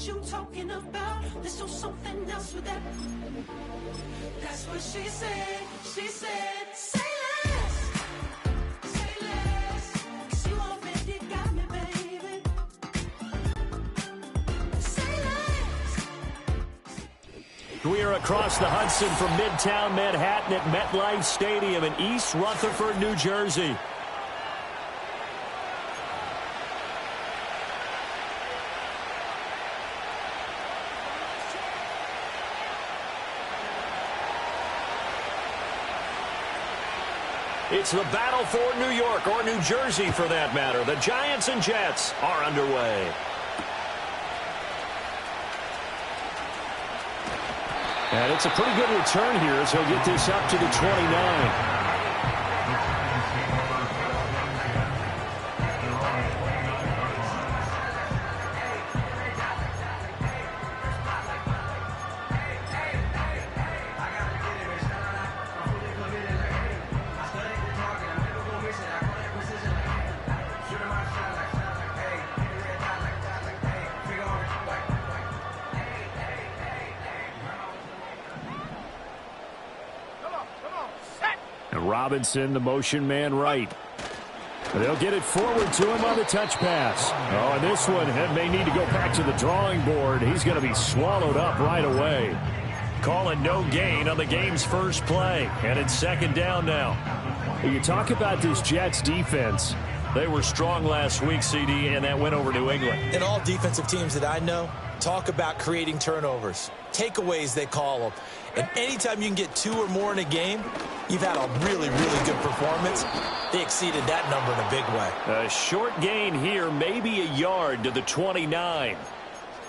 what you talking about. Let's do something else with that. That's what she said. She said, say less. Say less. 'Cause you already got me, baby. Say less. We are across the Hudson from Midtown Manhattan at MetLife Stadium in East Rutherford, New Jersey. It's the battle for New York, or New Jersey for that matter. The Giants and Jets are underway. And it's a pretty good return here as he'll get this up to the 29. Robinson, the motion man right. They'll get it forward to him on the touch pass. Oh, and this one may need to go back to the drawing board. He's going to be swallowed up right away. Calling no gain on the game's first play. And it's second down now. You talk about this Jets defense. They were strong last week, CD, and that went over New England. And all defensive teams that I know talk about creating turnovers. Takeaways, they call them. And anytime you can get 2 or more in a game, you've had a really, really good performance. They exceeded that number in a big way. A short gain here, maybe a yard to the 29.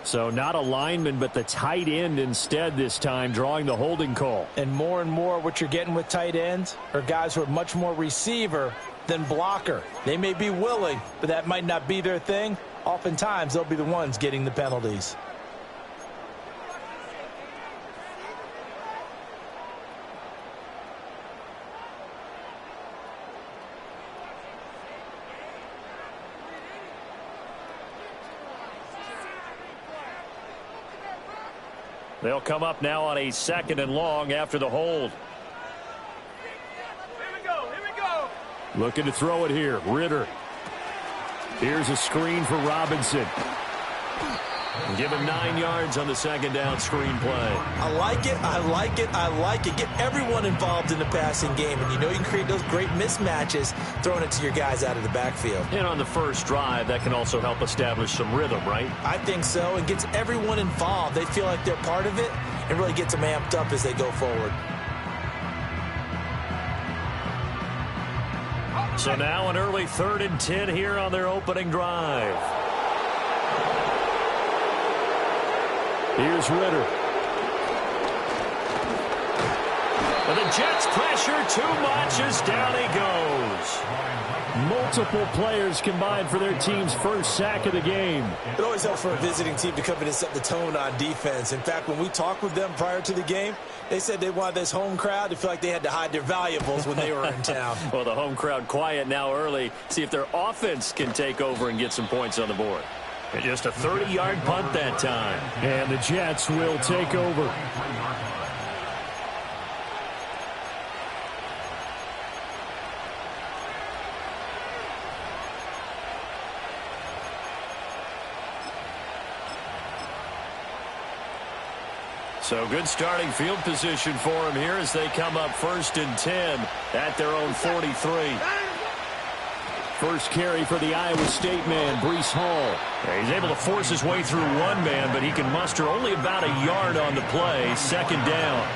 So not a lineman, but the tight end instead this time, drawing the holding call. And more what you're getting with tight ends are guys who are much more receiver than blocker. They may be willing, but that might not be their thing. Oftentimes, they'll be the ones getting the penalties. They'll come up now on a 2nd and long after the hold. Here we go. Looking to throw it here. Ritter. Here's a screen for Robinson. Give him 9 yards on the 2nd down screen play. I like it. Get everyone involved in the passing game. And you know you can create those great mismatches throwing it to your guys out of the backfield. And on the first drive, that can also help establish some rhythm, right? I think so. It gets everyone involved. They feel like they're part of it and really gets them amped up as they go forward. So now an early 3rd and 10 here on their opening drive. Here's Ritter. And the Jets pressure too much as down he goes. Multiple players combined for their team's first sack of the game. It always helps for a visiting team to come in and set the tone on defense. In fact, when we talked with them prior to the game, they said they wanted this home crowd to feel like they had to hide their valuables when they were in town. Well, the home crowd quiet now early. See if their offense can take over and get some points on the board. And just a 30-yard punt that time. And the Jets will take over. So good starting field position for him here as they come up 1st and 10 at their own 43. First carry for the Iowa State man, Breece Hall. He's able to force his way through one man, but he can muster only about a yard on the play. 2nd down.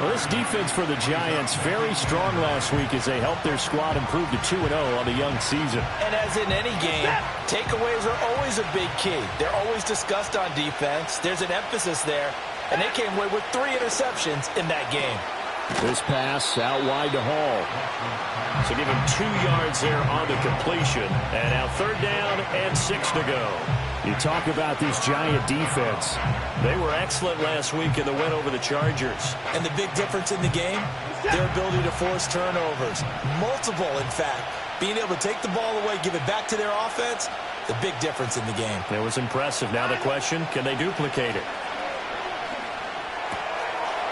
Well, this defense for the Giants, very strong last week as they helped their squad improve to 2-0 on the young season. And as in any game, takeaways are always a big key. They're always discussed on defense. There's an emphasis there, and they came away with 3 interceptions in that game. This pass out wide to Hall. So give him 2 yards there on the completion. And now 3rd down and 6 to go. You talk about this Giant defense. They were excellent last week in the win over the Chargers. And the big difference in the game, their ability to force turnovers. Multiple, in fact. Being able to take the ball away, give it back to their offense, the big difference in the game. It was impressive. Now the question, can they duplicate it?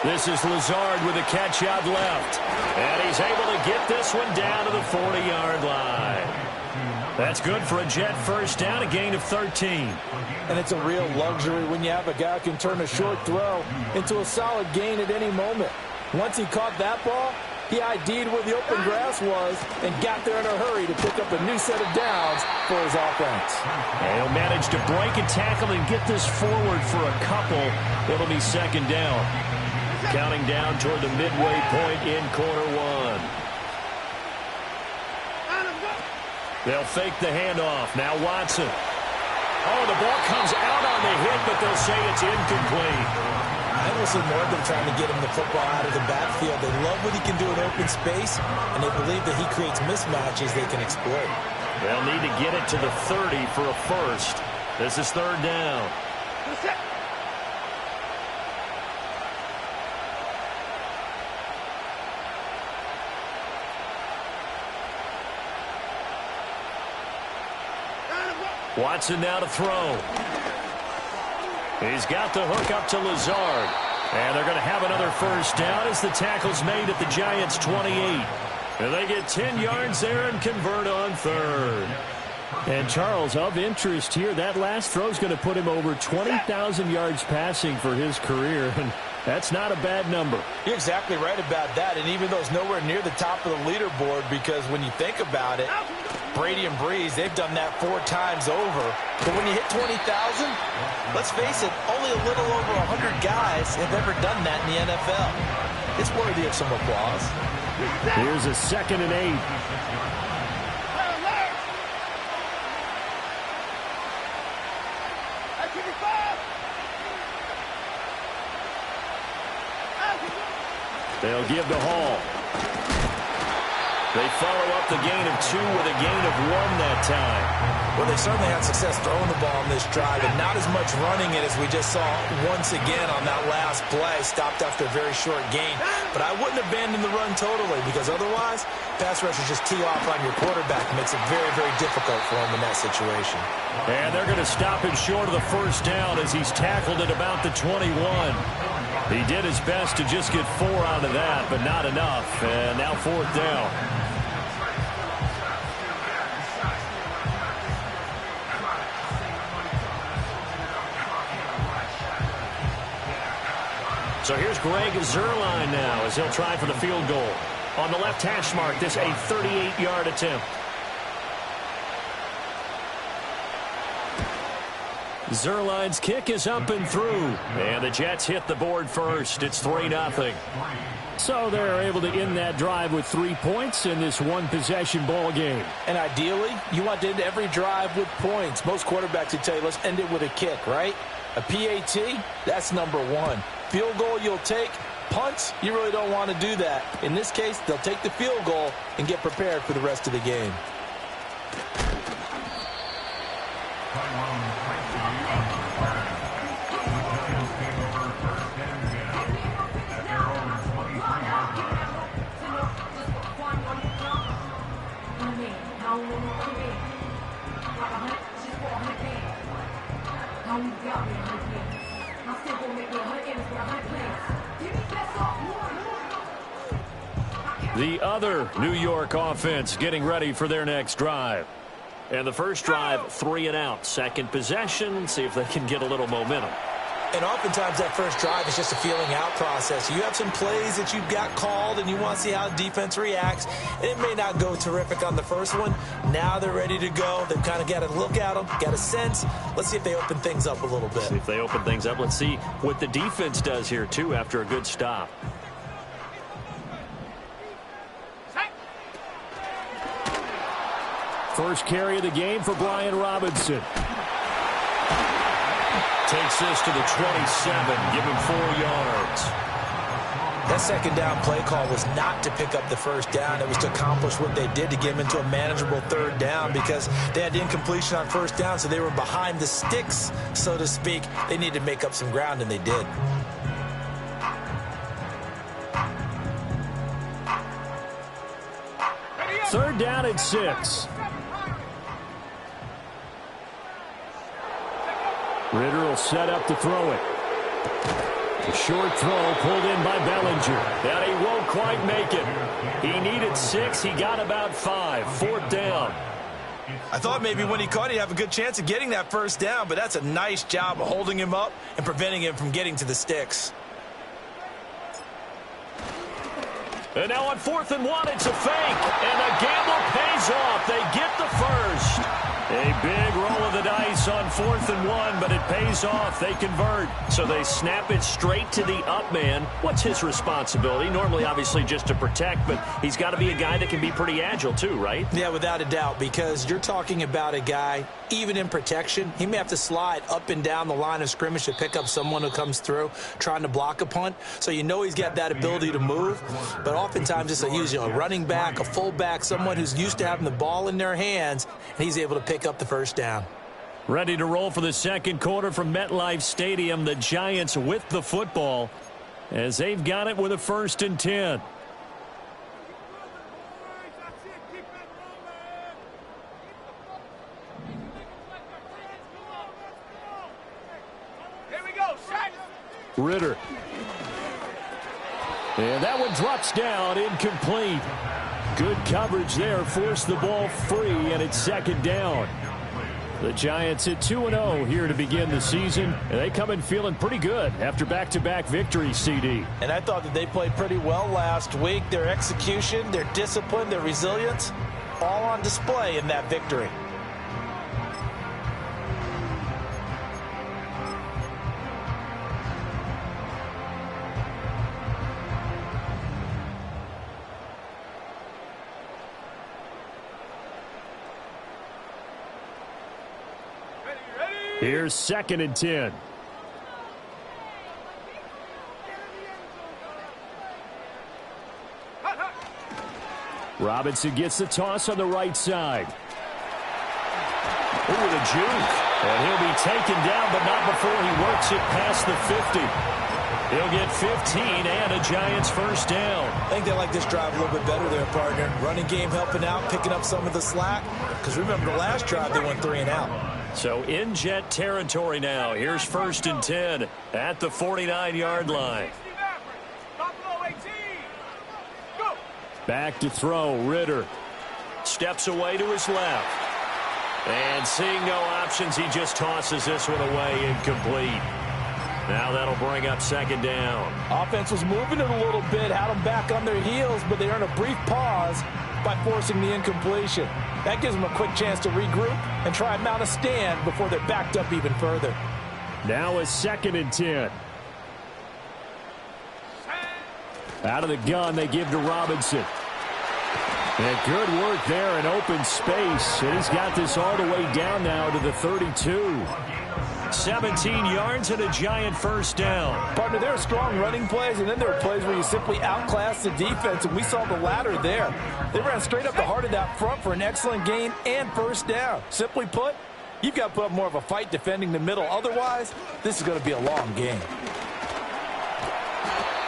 This is Lazard with a catch out left. And he's able to get this one down to the 40-yard line. That's good for a Jet first down, a gain of 13. And it's a real luxury when you have a guy who can turn a short throw into a solid gain at any moment. Once he caught that ball, he ID'd where the open grass was and got there in a hurry to pick up a new set of downs for his offense. And he'll manage to break a tackle and get this forward for a couple. It'll be second down. Counting down toward the midway point in quarter one. They'll fake the handoff. Now Watson. Oh, the ball comes out on the hit, but they'll say it's incomplete. I will see more of them trying to get him the football out of the backfield. They love what he can do in open space, and they believe that he creates mismatches they can exploit. They'll need to get it to the 30 for a first. This is third down. Watson now to throw. He's got the hook up to Lazard. And they're going to have another first down as the tackle's made at the Giants' 28. And they get 10 yards there and convert on third. And Charles, of interest here, that last throw is going to put him over 20,000 yards passing for his career. And that's not a bad number. You're exactly right about that. And even though it's nowhere near the top of the leaderboard, because when you think about it, Brady and Breeze, they've done that 4 times over. But when you hit 20,000, let's face it, only a little over 100 guys have ever done that in the NFL. It's worthy of some applause. Here's a 2nd and 8. They'll give to Hall. They follow up the gain of 2 with a gain of 1 that time. Well, they certainly had success throwing the ball in this drive, and not as much running it as we just saw once again on that last play. Stopped after a very short gain. But I wouldn't abandon the run totally, because otherwise, pass rushers just tee off on your quarterback. It makes it very, very difficult for him in that situation. And they're going to stop him short of the first down as he's tackled at about the 21. He did his best to just get 4 out of that, but not enough. And now 4th down. So here's Greg Zuerlein now as he'll try for the field goal. On the left hash mark, this a 38-yard attempt. Zuerlein's kick is up and through. And the Jets hit the board first. It's 3-0. So they're able to end that drive with 3 points in this one-possession ball game. And ideally, you want to end every drive with points. Most quarterbacks would tell you, let's end it with a kick, right? A PAT, that's number 1. Field goal you'll take. Punts, you really don't want to do that. In this case, they'll take the field goal and get prepared for the rest of the game. The other New York offense getting ready for their next drive. And the first drive, 3 and out. Second possession, see if they can get a little momentum. And oftentimes that first drive is just a feeling out process. You have some plays that you've got called and you want to see how defense reacts. And it may not go terrific on the first one. Now they're ready to go. They've kind of got to look at them, got a sense. Let's see if they open things up a little bit. See if they open things up. Let's see what the defense does here, too, after a good stop. First carry of the game for Brian Robinson. Takes this to the 27, give him 4 yards. That second down play call was not to pick up the first down. It was to accomplish what they did to get him into a manageable third down because they had incompletion on first down, so they were behind the sticks, so to speak. They needed to make up some ground, and they did. Third down and 6. Ritter will set up to throw it. A short throw pulled in by Bellinger. And he won't quite make it. He needed 6. He got about 5. 4th down. I thought maybe when he caught, he'd have a good chance of getting that first down, but that's a nice job of holding him up and preventing him from getting to the sticks. And now on 4th and 1, it's a fake. And the gamble pays off. They get the first. A big roll of the dice on 4th and 1, but it pays off. They convert. So they snap it straight to the up man. What's his responsibility? Normally, obviously, just to protect, but he's got to be a guy that can be pretty agile too, right? Yeah, without a doubt, because you're talking about a guy, even in protection, he may have to slide up and down the line of scrimmage to pick up someone who comes through trying to block a punt. So you know he's got that ability to move, but oftentimes it's usually a running back, a fullback, someone who's used to having the ball in their hands, and he's able to pick up the first down. Ready to roll for the second quarter from MetLife Stadium. The Giants with the football as they've got it with a 1st and 10. Ritter. And that one drops down, incomplete. Good coverage there, forced the ball free, and it's 2nd down. The Giants at 2-0 here to begin the season, and they come in feeling pretty good after back-to-back victories, CD. And I thought that they played pretty well last week. Their execution, their discipline, their resilience, all on display in that victory. Here's 2nd and 10. Robinson gets the toss on the right side. Ooh, with a juke. And he'll be taken down, but not before he works it past the 50. He'll get 15 and a Giants first down. I think they like this drive a little bit better there, partner. Running game helping out, picking up some of the slack. Because remember, the last drive they went 3 and out. So in Jet territory now. Here's 1st and 10 at the 49-yard line. Back to throw, Ritter. Steps away to his left. And seeing no options, he just tosses this one away, incomplete. Now that'll bring up 2nd down. Offense was moving it a little bit, had them back on their heels, but they earned a brief pause by forcing the incompletion. That gives them a quick chance to regroup and try and mount a stand before they're backed up even further. Now a 2nd and 10. Out of the gun, they give to Robinson. And good work there in open space. And he's got this all the way down now to the 32. 17 yards and a Giant first down. Partner, there are strong running plays, and then there are plays where you simply outclass the defense, and we saw the latter there. They ran straight up the heart of that front for an excellent gain and first down. Simply put, you've got to put up more of a fight defending the middle. Otherwise, this is going to be a long game.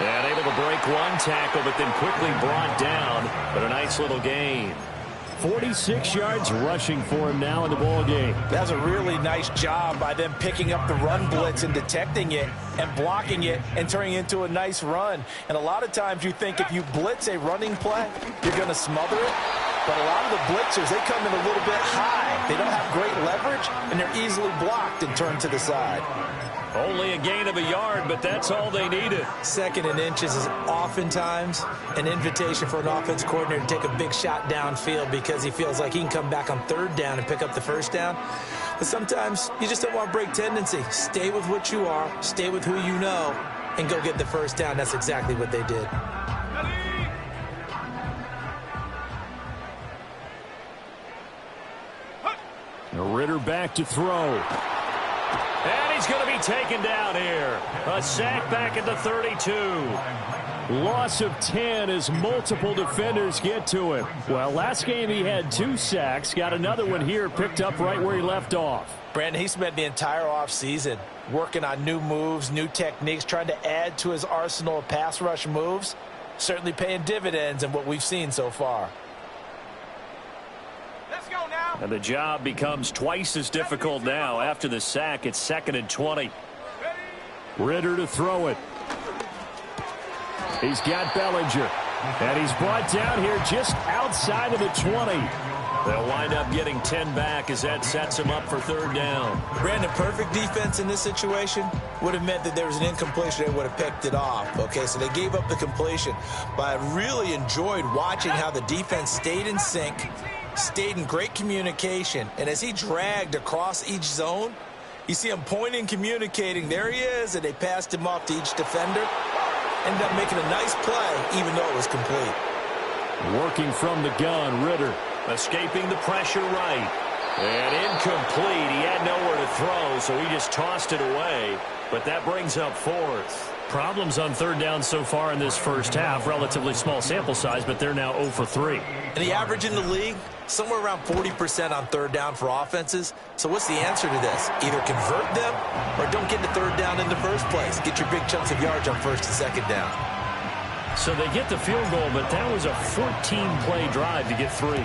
And able to break one tackle, but then quickly brought down. But a nice little gain. 46 yards rushing for him now in the ball game. That's a really nice job by them picking up the run blitz and detecting it and blocking it and turning it into a nice run. And a lot of times you think if you blitz a running play, you're going to smother it. But a lot of the blitzers, they come in a little bit high. They don't have great leverage, and they're easily blocked and turned to the side. Only a gain of a yard, but that's all they needed. 2nd and inches is oftentimes an invitation for an offense coordinator to take a big shot downfield because he feels like he can come back on 3rd down and pick up the first down. But sometimes you just don't want to break tendency. Stay with what you are, stay with who you know, and go get the first down. That's exactly what they did. Ritter back to throw. And he's going to be taken down here. A sack back at the 32. Loss of 10 as multiple defenders get to him. Well, last game he had 2 sacks. Got another one here picked up right where he left off. Brandon, he spent the entire offseason working on new moves, new techniques, trying to add to his arsenal of pass rush moves. Certainly paying dividends in what we've seen so far. Let's go now. And the job becomes twice as difficult now. After the sack, it's 2nd and 20. Ritter to throw it. He's got Bellinger. And he's brought down here just outside of the 20. They'll wind up getting 10 back as that sets him up for 3rd down. Brandon, perfect defense in this situation would have meant that there was an incompletion. They would have picked it off. Okay, so they gave up the completion. But I really enjoyed watching how the defense stayed in sync, stayed in great communication. And as he dragged across each zone, you see him pointing, communicating. There he is, and they passed him off to each defender. Ended up making a nice play, even though it was complete. Working from the gun, Ritter. Escaping the pressure right. And incomplete. He had nowhere to throw, so he just tossed it away. But that brings up 4th. Problems on 3rd down so far in this first half. Relatively small sample size, but they're now 0 for 3. And the average in the league, somewhere around 40% on 3rd down for offenses. So what's the answer to this? Either convert them or don't get to 3rd down in the first place. Get your big chunks of yards on 1st and 2nd down. So they get the field goal, but that was a 14-play drive to get 3.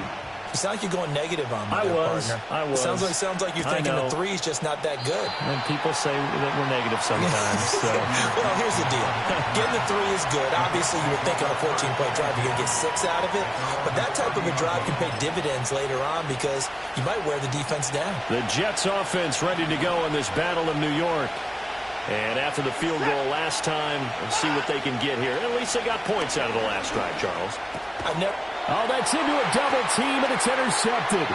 You sound like you're going negative on me, partner. I was. Sounds like you're thinking the 3 is just not that good. And people say that we're negative sometimes. So. Well, here's the deal. Getting the 3 is good. Obviously, you would think on a 14-play drive you're going to get 6 out of it. But that type of a drive can pay dividends later on because you might wear the defense down. The Jets offense ready to go in this battle of New York. And after the field goal last time, let's see what they can get here. At least they got points out of the last drive, Charles. Oh, that's into a double team, and it's intercepted.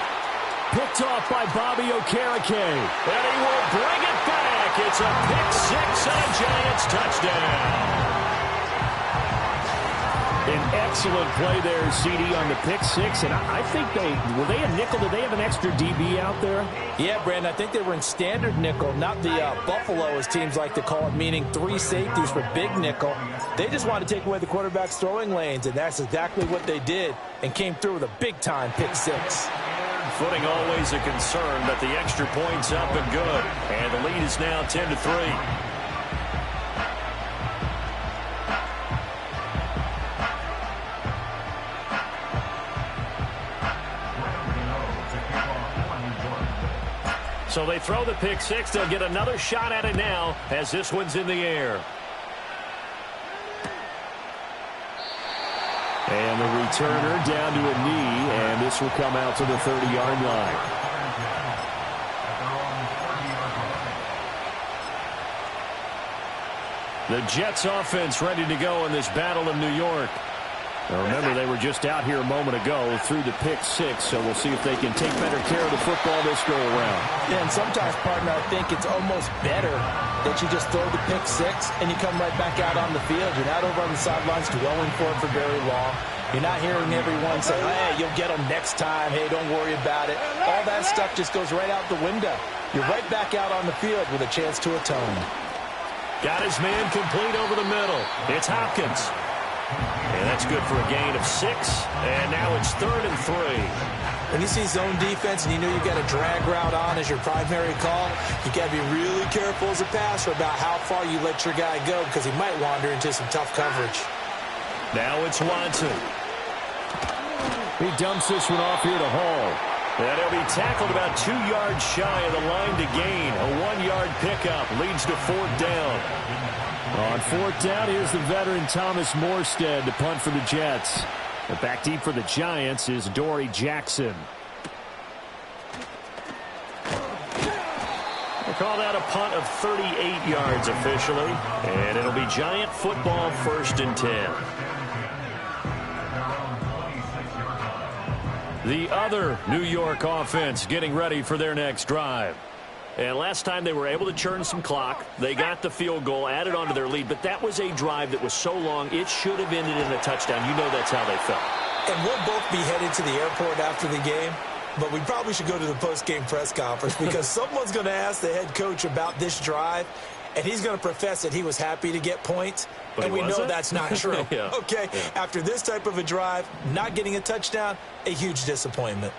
Picked off by Bobby Okereke. And he will bring it back. It's a pick 6 and a Giants touchdown. An excellent play there, CD, on the pick 6. And I think were they a nickel? Did they have an extra DB out there? Yeah, Brandon, I think they were in standard nickel, not the Buffalo, as teams like to call it, meaning 3 safeties for big nickel. They just wanted to take away the quarterback's throwing lanes, and that's exactly what they did and came through with a big-time pick 6. Footing always a concern, but the extra point's up and good. And the lead is now 10-3. So they throw the pick 6. They'll get another shot at it now as this one's in the air. And the returner down to a knee, and this will come out to the 30-yard line. The Jets offense ready to go in this battle of New York. Now remember, they were just out here a moment ago through the pick 6, so we'll see if they can take better care of the football this go-around. Yeah, and sometimes, partner, I think it's almost better that you just throw the pick 6 and you come right back out on the field. You're not over on the sidelines dwelling for it for very long. You're not hearing everyone say, hey, you'll get them next time. Hey, don't worry about it. All that stuff just goes right out the window. You're right back out on the field with a chance to atone. Got his man complete over the middle. It's Hopkins. And that's good for a gain of 6. And now it's 3rd and 3. When you see zone defense and you know you've got a drag route on as your primary call, you got to be really careful as a passer about how far you let your guy go because he might wander into some tough coverage. Now it's Watson. He dumps this one off here to Hall. And he'll be tackled about 2 yards shy of the line to gain. A 1-yard pickup leads to 4th down. On 4th down, here's the veteran Thomas Morstead to punt for the Jets. But back deep for the Giants is Dory Jackson. They call that a punt of 38 yards officially. And it'll be Giant football, 1st and 10. The other New York offense getting ready for their next drive. And last time they were able to churn some clock. They got the field goal, added on to their lead. But that was a drive that was so long, it should have ended in a touchdown. You know that's how they felt. And we'll both be headed to the airport after the game. But we probably should go to the post-game press conference because someone's going to ask the head coach about this drive. And he's going to profess that he was happy to get points. But and we know that's not true. Yeah. Okay, yeah. After this type of a drive, not getting a touchdown, a huge disappointment.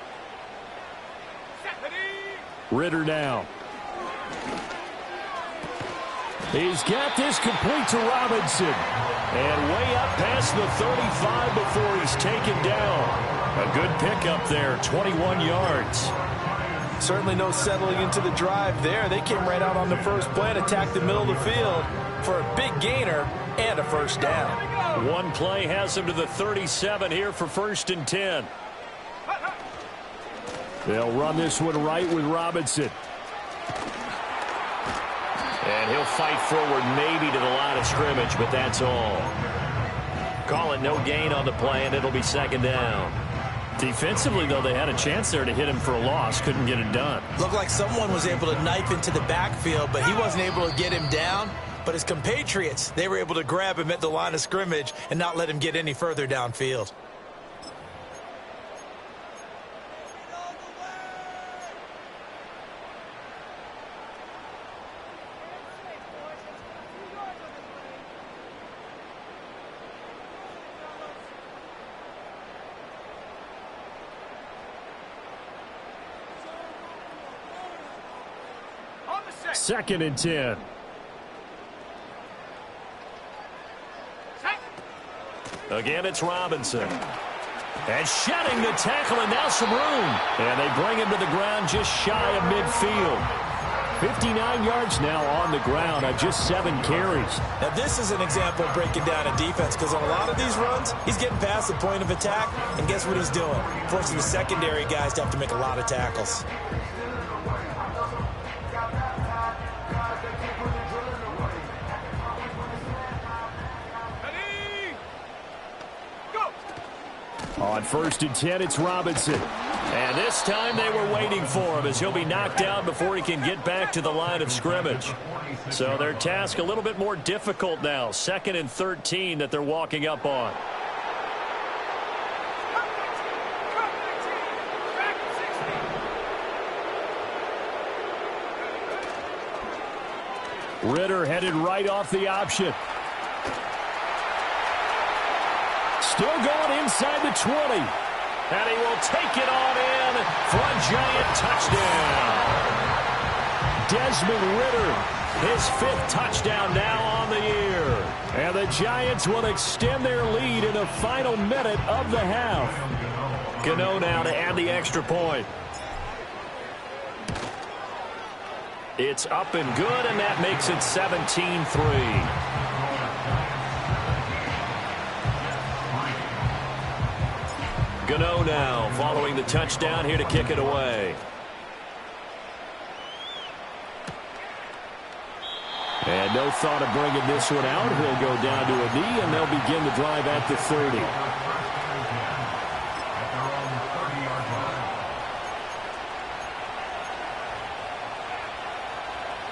Ritter now. He's got this complete to Robinson. And way up past the 35 before he's taken down. A good pickup there, 21 yards. Certainly no settling into the drive there. They came right out on the first play and attacked the middle of the field for a big gainer and a first down. One play has them to the 37 here for 1st and 10. They'll run this one right with Robinson. And he'll fight forward maybe to the line of scrimmage, but that's all. Call it no gain on the play, and it'll be 2nd down. Defensively, though, they had a chance there to hit him for a loss. Couldn't get it done. Looked like someone was able to knife into the backfield, but he wasn't able to get him down. But his compatriots, they were able to grab him at the line of scrimmage and not let him get any further downfield. Second and 10. Again, it's Robinson. And shedding the tackle, and now some room. And they bring him to the ground just shy of midfield. 59 yards now on the ground on just 7 carries. Now, this is an example of breaking down a defense, because on a lot of these runs, he's getting past the point of attack, and guess what he's doing? Forcing the secondary guys to have to make a lot of tackles. On 1st and 10, it's Robinson. And this time they were waiting for him, as he'll be knocked down before he can get back to the line of scrimmage. So their task a little bit more difficult now. 2nd and 13 that they're walking up on. Ritter headed right off the option. Still going inside the 20. And he will take it on in for a giant touchdown. Desmond Ritter, his 5th touchdown now on the year. And the Giants will extend their lead in the final minute of the half. Gano now to add the extra point. It's up and good, and that makes it 17-3. Gano now following the touchdown here to kick it away. And no thought of bringing this one out. He'll go down to a knee, and they'll begin the drive at the 30.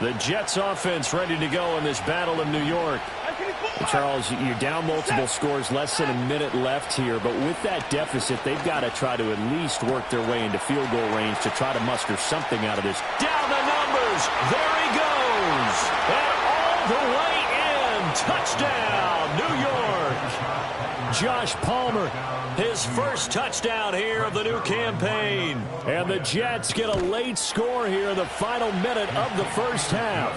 The Jets offense ready to go in this battle in New York. Charles, you're down multiple scores, less than a minute left here, but with that deficit, they've got to try to at least work their way into field goal range to try to muster something out of this. Down the numbers. There he goes. And all the way in. Touchdown, New York. Josh Palmer, his first touchdown here of the new campaign. And the Jets get a late score here in the final minute of the first half.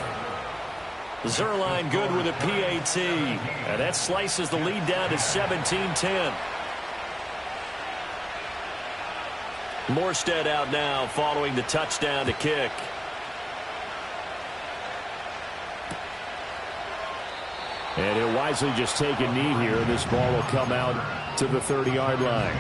Zerline good with a PAT. And that slices the lead down to 17-10. Morstead out now following the touchdown to kick. And he'll wisely just take a knee here. This ball will come out to the 30-yard line.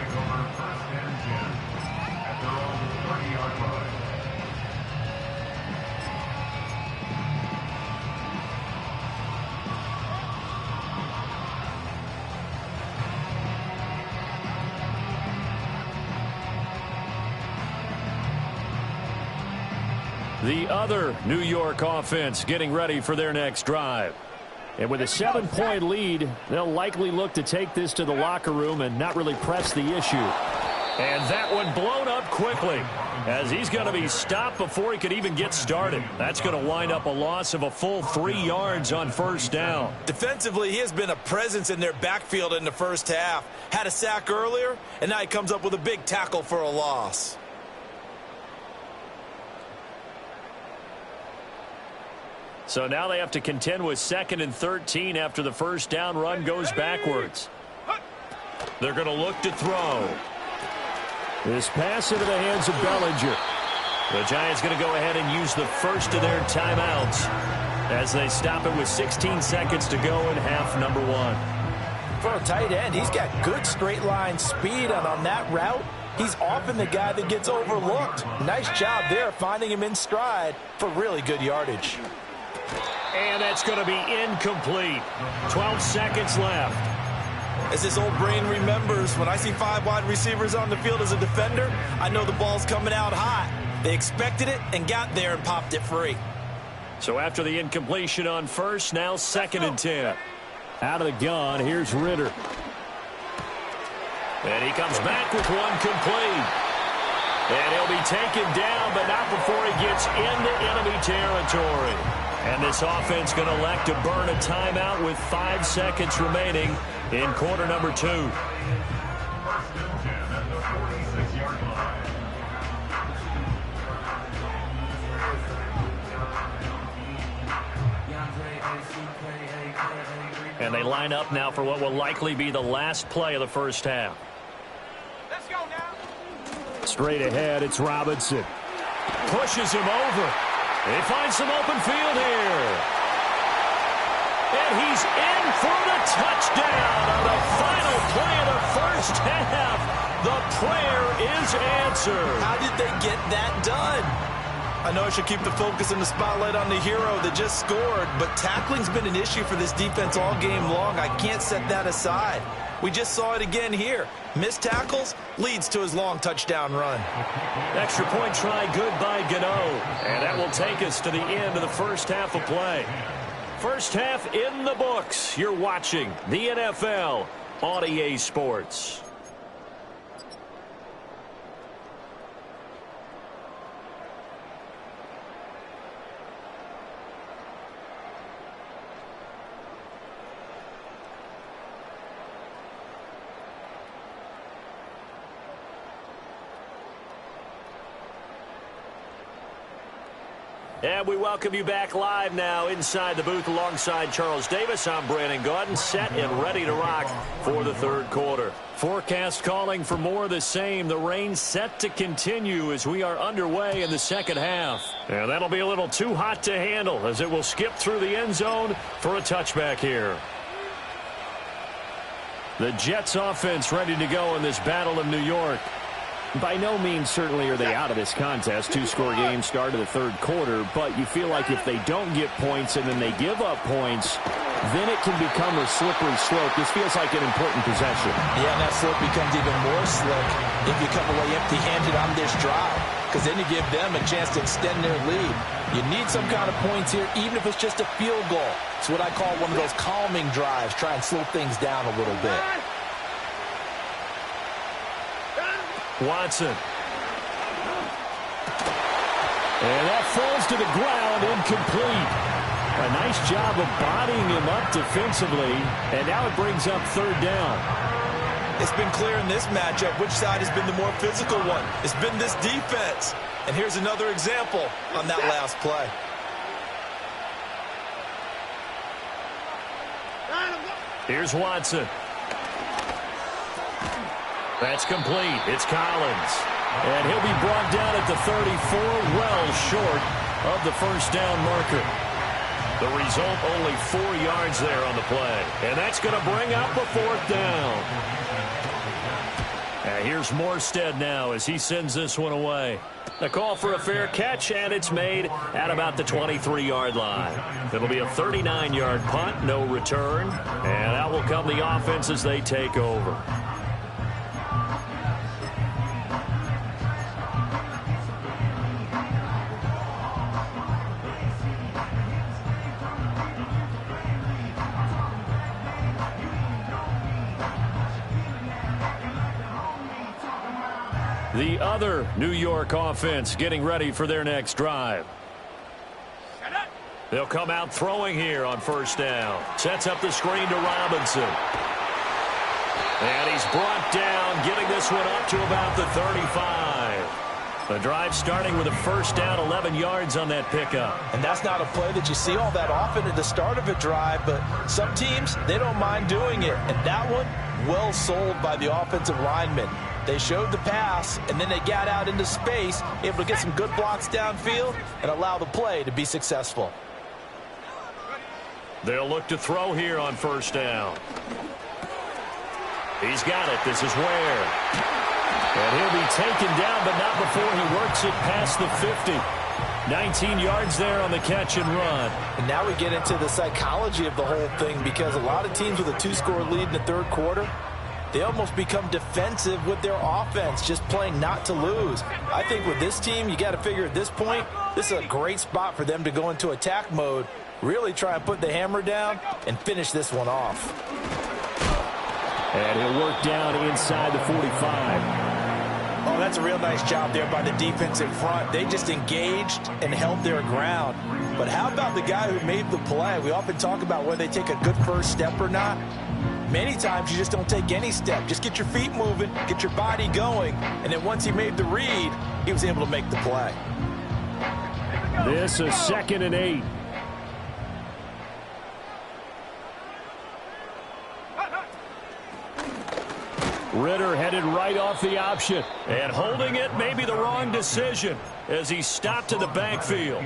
The other New York offense getting ready for their next drive. And with a 7-point lead, they'll likely look to take this to the locker room and not really press the issue. And that one blown up quickly, as he's going to be stopped before he could even get started. That's going to wind up a loss of a full 3 yards on first down. Defensively, he has been a presence in their backfield in the first half. Had a sack earlier, and now he comes up with a big tackle for a loss. So now they have to contend with 2nd and 13 after the first down run goes backwards. They're going to look to throw. This pass into the hands of Bellinger. The Giants going to go ahead and use the first of their timeouts as they stop it with 16 seconds to go in half number 1. For a tight end, he's got good straight line speed, and on that route, he's often the guy that gets overlooked. Nice job there finding him in stride for really good yardage. And that's going to be incomplete. 12 seconds left. As his old brain remembers, when I see 5 wide receivers on the field as a defender, I know the ball's coming out hot. They expected it and got there and popped it free. So after the incompletion on first, now 2nd and 10. Out of the gun, here's Ritter. And he comes back with one complete. And he'll be taken down, but not before he gets into enemy territory. And this offense going to elect to burn a timeout with 5 seconds remaining in quarter number 2. And they line up now for what will likely be the last play of the first half. Let's go now. Straight ahead, it's Robinson. Pushes him over. He finds some open field here. And he's in for the touchdown on the final play of the first half. The prayer is answered. How did they get that done? I know I should keep the focus and the spotlight on the hero that just scored, but tackling's been an issue for this defense all game long. I can't set that aside. We just saw it again here. Missed tackles leads to his long touchdown run. Extra point try good by Gano. And that will take us to the end of the first half of play. First half in the books. You're watching the NFL on EA Sports. And we welcome you back live now inside the booth alongside Charles Davis. I'm Brandon Gaudin, set and ready to rock for the third quarter. Forecast calling for more of the same. The rain set to continue as we are underway in the second half. And that'll be a little too hot to handle as it will skip through the end zone for a touchback here. The Jets offense ready to go in this battle of New York. By no means certainly are they out of this contest. 2-score game start of the third quarter, but you feel like if they don't get points and then they give up points, then it can become a slippery slope. This feels like an important possession. Yeah, and that slope becomes even more slick if you come away empty-handed on this drive, because then you give them a chance to extend their lead. You need some kind of points here, even if it's just a field goal. It's what I call one of those calming drives. Try and slow things down a little bit. Watson. And that falls to the ground, incomplete. A nice job of bodying him up defensively, and now it brings up third down. It's been clear in this matchup which side has been the more physical one. It's been this defense. And here's another example on that last play. Here's Watson. That's complete. It's Collins. And he'll be brought down at the 34, well short of the first down marker. The result, only 4 yards there on the play. And that's going to bring up a fourth down. And here's Morstead now as he sends this one away. A call for a fair catch, and it's made at about the 23-yard line. It'll be a 39-yard punt, no return. And out will come the offense as they take over. The other New York offense getting ready for their next drive. They'll come out throwing here on first down. Sets up the screen to Robinson. And he's brought down, getting this one up to about the 35. The drive starting with a first down, 11 yards on that pickup. And that's not a play that you see all that often at the start of a drive, but some teams, they don't mind doing it. And that one, well sold by the offensive lineman. They showed the pass, and then they got out into space, able to get some good blocks downfield and allow the play to be successful. They'll look to throw here on first down. He's got it. This is Ware. And he'll be taken down, but not before he works it past the 50. 19 yards there on the catch and run. And now we get into the psychology of the whole thing, because a lot of teams with a 2-score lead in the third quarter, they almost become defensive with their offense, just playing not to lose. I think with this team, you got to figure at this point, this is a great spot for them to go into attack mode, really try and put the hammer down and finish this one off. And he'll work down inside the 45. Oh, that's a real nice job there by the defensive front. They just engaged and held their ground. But how about the guy who made the play? We often talk about whether they take a good first step or not. Many times you just don't take any step. Just get your feet moving, get your body going, and then once he made the read, he was able to make the play. This is 2nd and 8. Ritter headed right off the option. And holding it may be the wrong decision as he stopped in the backfield.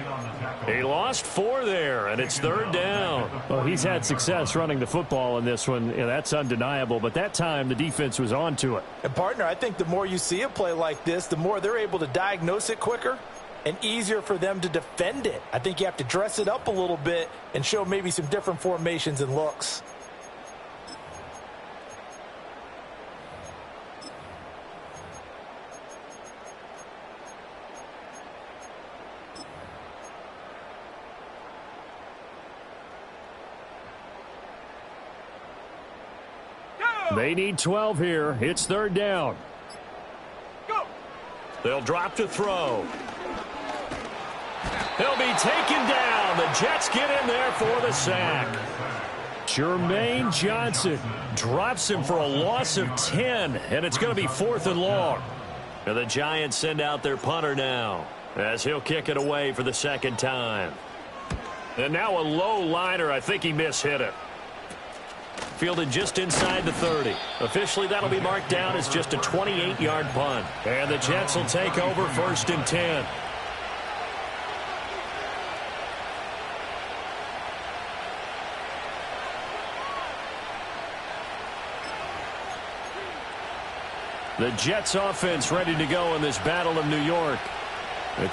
He lost 4 there, and it's 3rd down. Well, he's had success running the football in this one. Yeah, that's undeniable. But that time, the defense was on to it. And, partner, I think the more you see a play like this, the more they're able to diagnose it quicker and easier for them to defend it. I think you have to dress it up a little bit and show maybe some different formations and looks. They need 12 here. It's 3rd down. They'll drop to throw. He'll be taken down. The Jets get in there for the sack. Jermaine Johnson Drops him for a loss of 10, and it's going to be 4th and long. And the Giants send out their punter now as he'll kick it away for the 2nd time. And now a low liner. I think he mishit it. Fielded just inside the 30. Officially, that'll be marked down as just a 28-yard punt. And the Jets will take over 1st and 10. The Jets offense ready to go in this Battle of New York.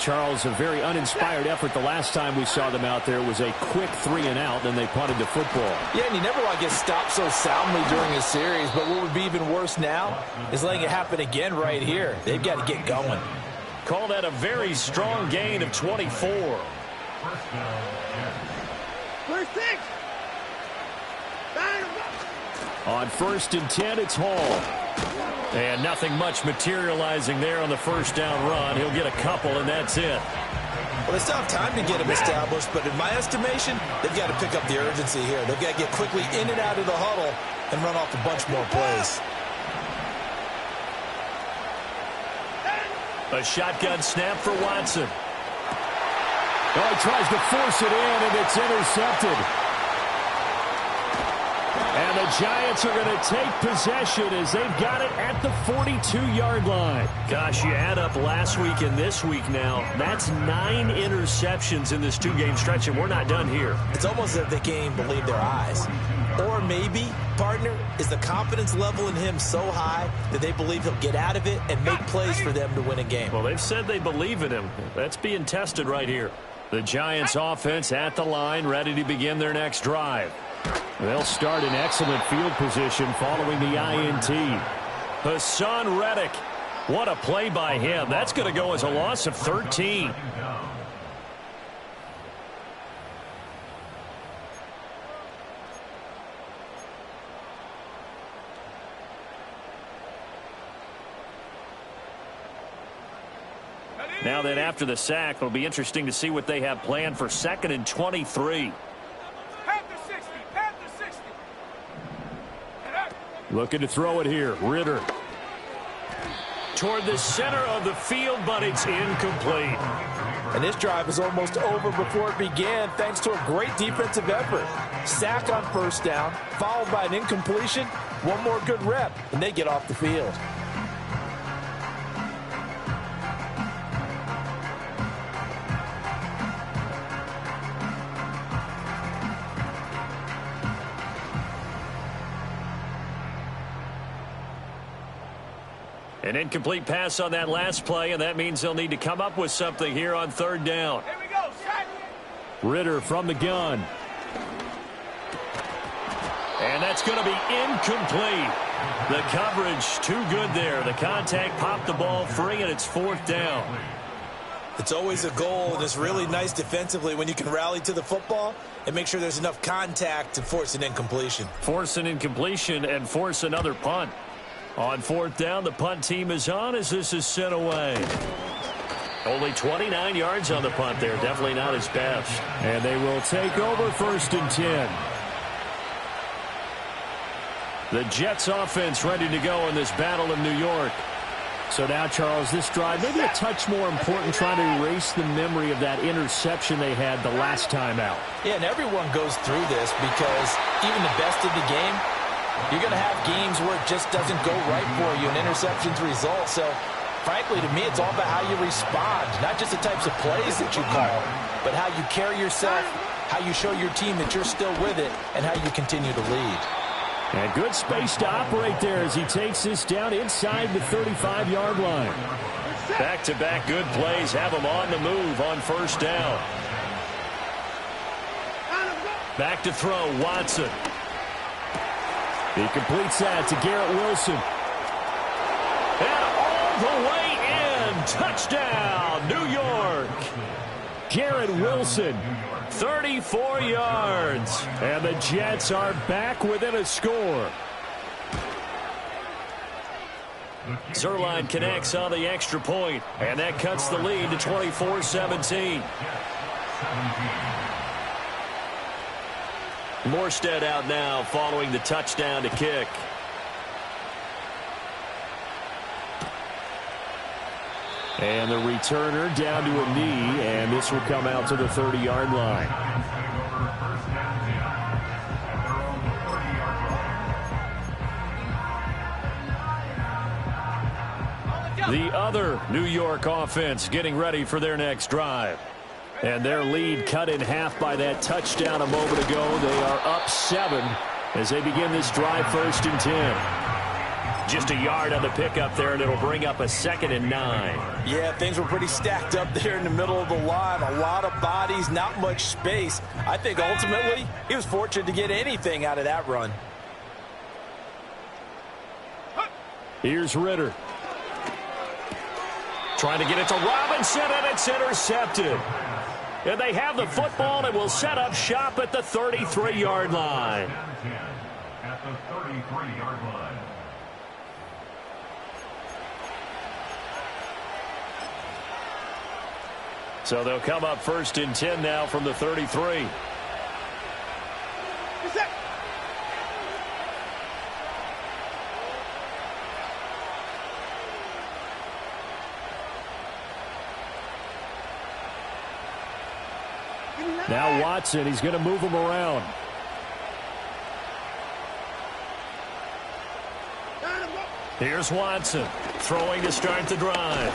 Charles, a very uninspired effort the last time we saw them out there. Was a quick 3-and-out, then they punted the football. Yeah, and you never want to get stopped so soundly during a series, but what would be even worse now is letting it happen again right here. They've got to get going. Call that a very strong gain of 24. On 1st and 10, it's Hall. And nothing much materializing there on the 1st down run. He'll get a couple, and that's it. Well, they still have time to get him established, but in my estimation, they've got to pick up the urgency here. They've got to get quickly in and out of the huddle and run off a bunch more plays. A shotgun snap for Watson. Oh, he tries to force it in, and it's intercepted. And the Giants are going to take possession as they've got it at the 42-yard line. Gosh, you add up last week and this week now. That's 9 interceptions in this 2-game stretch, and we're not done here. It's almost as if they can't even believe their eyes. Or maybe, partner, is the confidence level in him so high that they believe he'll get out of it and make plays for them to win a game. Well, they've said they believe in him. That's being tested right here. The Giants offense at the line, ready to begin their next drive. They'll start in excellent field position following the INT. Hassan Reddick. What a play by him. That's going to go as a loss of 13. Now then, after the sack, it'll be interesting to see what they have planned for 2nd and 23. Looking to throw it here. Ritter. Toward the center of the field, but it's incomplete. And this drive is almost over before it began thanks to a great defensive effort. Sack on 1st down, followed by an incompletion. One more good rep, and they get off the field. An incomplete pass on that last play, and that means they'll need to come up with something here on third down. Here we go, set. Ritter from the gun. And that's going to be incomplete. The coverage too good there. The contact popped the ball free, and it's fourth down. It's always a goal, and it's really nice defensively when you can rally to the football and make sure there's enough contact to force an incompletion. Force an incompletion and force another punt. On fourth down, the punt team is on as this is sent away. Only 29 yards on the punt there. Definitely not his best. And they will take over first and 10. The Jets offense ready to go in this battle in New York. So now, Charles, this drive maybe a touch more important, trying to erase the memory of that interception they had the last time out. Yeah, and everyone goes through this because even the best of the game, you're going to have games where it just doesn't go right for you, and interceptions result. So, frankly, to me, it's all about how you respond, not just the types of plays that you call, but how you carry yourself, how you show your team that you're still with it, and how you continue to lead. And good space to operate there as he takes this down inside the 35-yard line. Back-to-back good plays have him on the move on first down. Back to throw, Watson. He completes that to Garrett Wilson. And all the way in. Touchdown, New York. Garrett Wilson. 34 yards. And the Jets are back within a score. Zerline connects on the extra point, and that cuts the lead to 24-17. Morstead out now following the touchdown to kick. And the returner down to a knee, and this will come out to the 30-yard line. The other New York offense getting ready for their next drive. And their lead cut in half by that touchdown a moment ago. They are up 7 as they begin this drive first and 10. Just a yard on the pickup there, and it'll bring up a 2nd and 9. Yeah, things were pretty stacked up there in the middle of the line. A lot of bodies, not much space. I think ultimately he was fortunate to get anything out of that run. Here's Ritter. Trying to get it to Robinson, and it's intercepted. And they have the football and will set up shop at the 33-yard line. At the 33-yard line. So they'll come up first and 10 now from the 33. Now Watson, he's going to move him around. Here's Watson throwing to start the drive.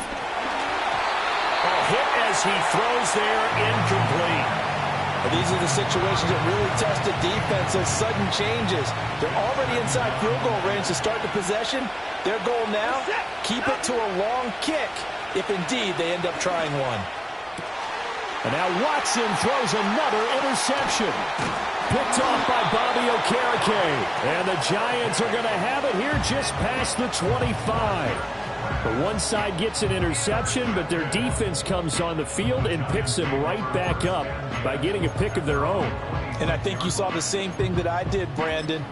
Hit as he throws there, incomplete. Well, these are the situations that really test the defense, those sudden changes. They're already inside field goal range to start the possession. Their goal now, keep it to a long kick, if indeed they end up trying one. And now Watson throws another interception. Picked off by Bobby Okereke. And the Giants are going to have it here just past the 25. But one side gets an interception, but their defense comes on the field and picks them right back up by getting a pick of their own. And I think you saw the same thing that I did, Brandon.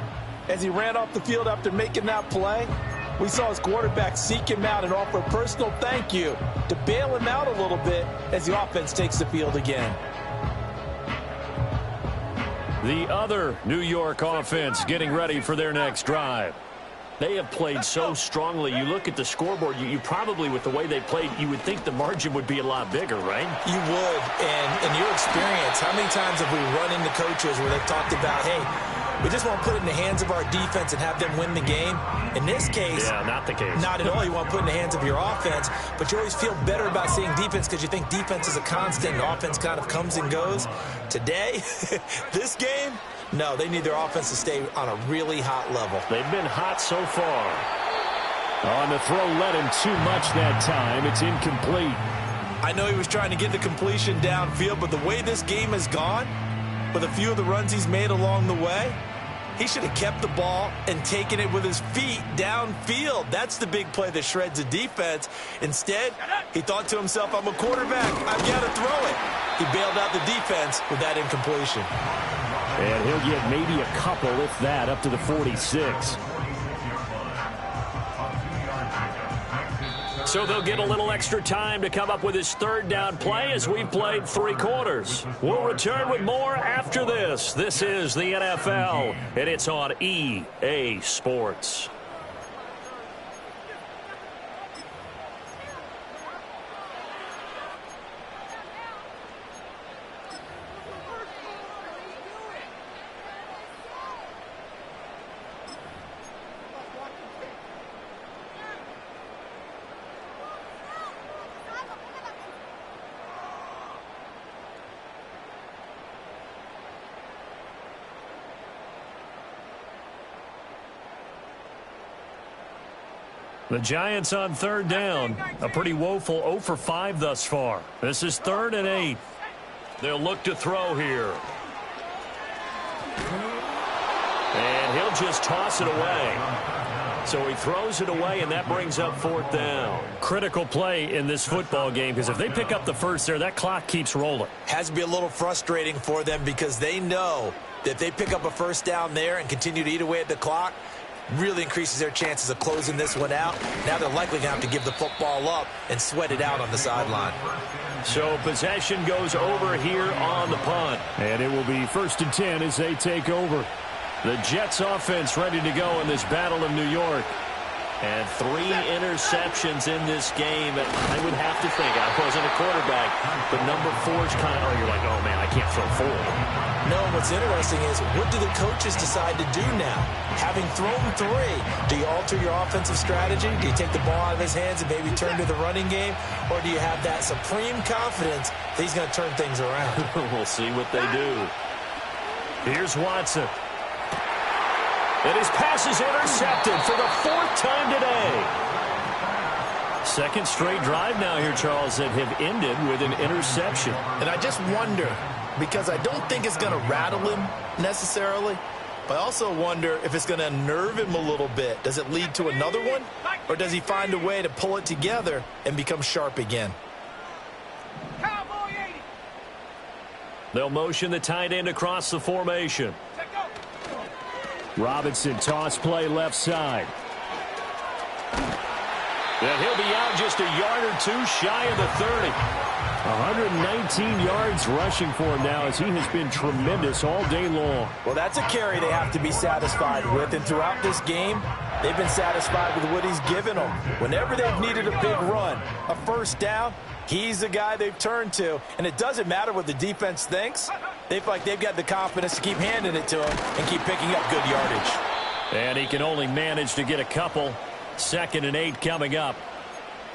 As he ran off the field after making that play, we saw his quarterback seek him out and offer a personal thank you to bail him out a little bit as the offense takes the field again. The other New York offense getting ready for their next drive. They have played so strongly. You look at the scoreboard, you probably, with the way they played, you would think the margin would be a lot bigger, right? You would, and in your experience, how many times have we run into coaches where they've talked about, hey, we just want to put it in the hands of our defense and have them win the game? In this case, yeah, not the case. Not at all. You want to put it in the hands of your offense, but you always feel better about seeing defense because you think defense is a constant and offense kind of comes and goes. Today, this game, no, they need their offense to stay on a really hot level. They've been hot so far. On the throw, led him too much that time. It's incomplete. I know he was trying to get the completion downfield, but the way this game has gone, with a few of the runs he's made along the way, he should have kept the ball and taken it with his feet downfield. That's the big play that shreds the defense. Instead, he thought to himself, I'm a quarterback. I've got to throw it. He bailed out the defense with that incompletion. And he'll get maybe a couple, if that, up to the 46. So they'll get a little extra time to come up with his third down play as we've played 3 quarters. We'll return with more after this. This is the NFL, and it's on EA Sports. The Giants on third down. A pretty woeful 0 for 5 thus far. This is 3rd and 8. They'll look to throw here. And he'll just toss it away. So he throws it away, and that brings up 4th down. Critical play in this football game, because if they pick up the first there, that clock keeps rolling. Has to be a little frustrating for them because they know that if they pick up a first down there and continue to eat away at the clock, really increases their chances of closing this one out. Now they're likely going to have to give the football up and sweat it out on the sideline. So possession goes over here on the punt. And it will be 1st and 10 as they take over. The Jets offense ready to go in this battle of New York. And 3 interceptions in this game. I would have to think, I wasn't a quarterback, but number 4 is kind of, you're like, oh man, I can't throw 4. No, what's interesting is, what do the coaches decide to do now? Having thrown 3, do you alter your offensive strategy? Do you take the ball out of his hands and maybe turn to the running game? Or do you have that supreme confidence that he's going to turn things around? We'll see what they do. Here's Watson. And his pass is intercepted for the 4th time today. 2nd straight drive now here, Charles, that have ended with an interception. And I just wonder, because I don't think it's going to rattle him necessarily, but I also wonder if it's going to unnerve him a little bit. Does it lead to another one? Or does he find a way to pull it together and become sharp again? They'll motion the tight end across the formation. Robinson toss play left side. And he'll be out just a yard or 2 shy of the 30. 119 yards rushing for him now as he has been tremendous all day long. Well, that's a carry they have to be satisfied with. And throughout this game, they've been satisfied with what he's given them. Whenever they've needed a big run, a first down, he's the guy they've turned to. And it doesn't matter what the defense thinks. They feel like they've got the confidence to keep handing it to him and keep picking up good yardage. And he can only manage to get a couple. 2nd and 8 coming up.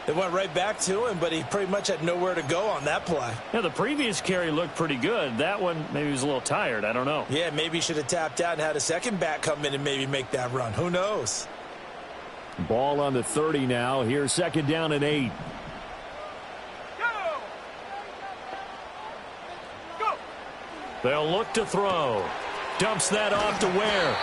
They went right back to him, but he pretty much had nowhere to go on that play. Yeah, the previous carry looked pretty good. That one, maybe he was a little tired. I don't know. Yeah, maybe he should have tapped out and had a second back come in and maybe make that run. Who knows? Ball on the 30 now. Here's 2nd down and 8. They'll look to throw. Dumps that off to Ware.